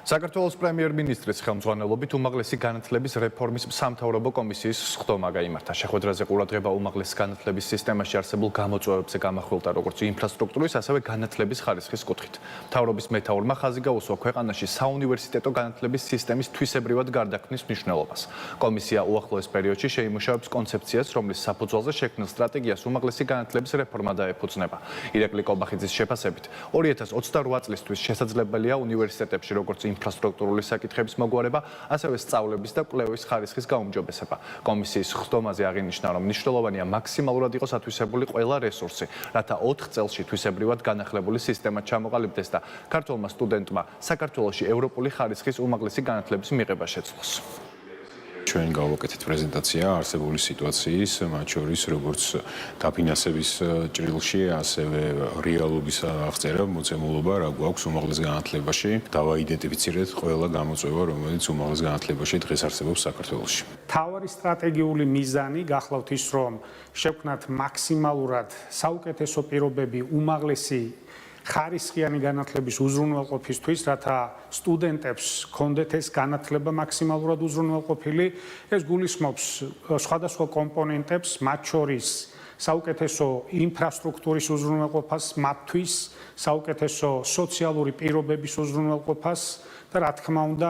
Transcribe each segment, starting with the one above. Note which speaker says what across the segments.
Speaker 1: საქართველოს პრემიერ-მინისტრის ხელმძღვანელობით უმაღლესი განათლების რეფორმის სამთავრობო კომისიის სხდომა გაიმართა. შეხვედრაზე ყურადღება უმაღლესი განათლების სისტემაში არსებულ გამოწვევებზე გამახვილდა როგორც ინფრასტრუქტურის, ასევე განათლების ხარისხის კუთხით. მთავრობის მეთაურმა ხაზი გაუსვა ქვეყანაში საუნივერსიტეტო განათლების სისტემის თვისებრივად გარდაქმნის მნიშვნელობას. კომისია უახლოეს პერიოდში შეიმუშავებს კონცეფციას, რომლის საფუძველზე შექმნილ სტრატეგიას უმაღლესი განათლების რეფორმა დაეფუძნება. ირაკლი კოლბახიძის შეფასებით, 2028 წლისთვის შესაძლებელია უნივერსიტეტებში როგორც ინფრასტრუქტურული საკითხების მოგვარება, ასევე სწავლების და კვლევის ხარისხის გაუმჯობესება. კომისიის სხდომაზე აღინიშნა, რომ მნიშვნელოვანია მაქსიმალურად იყოს ათვისებული ყველა რესურსი, რათა 4 წელში თვისებრივად განახლებული სისტემა ჩამოყალიბდეს და ქართველმა სტუდენტმა საქართველოში ევროპული ხარისხის უმაღლესი განათლების მიღება შეძლოს.
Speaker 2: ჩვენ გავაკეთეთ პრეზენტაცია არსებული სიტუაციის, მათ შორის როგორც დაფინანსების ჭრილში, ასევე რეალობის აღწერა, მოცემულობა რა გვაქვს უმაღლეს განათლებაში. დავაიდენტიფიცირეთ ყველა გამოწვევა, რომელიც უმაღლეს განათლებაში დღეს არსებობს საქართველოში.
Speaker 3: მთავარი სტრატეგიული მიზანი გახლავთ ის, რომ შევქმნათ მაქსიმალურად საუკეთესო პირობები უმაღლესი ხარისხიანი განათლების უზრუნველყოფისთვის, რათა სტუდენტებს ჰქონდეთ ეს განათლება მაქსიმალურად უზრუნველყოფილი. ეს გულისხმობს სხვადასხვა კომპონენტებს, მათ შორის საუკეთესო ინფრასტრუქტურის უზრუნველყოფას, მათთვის საუკეთესო სოციალური პირობების უზრუნველყოფას და რა თქმა უნდა,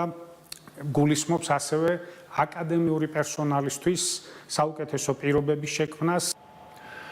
Speaker 3: გულისხმობს ასევე აკადემიური პერსონალისთვის საუკეთესო პირობების შექმნას.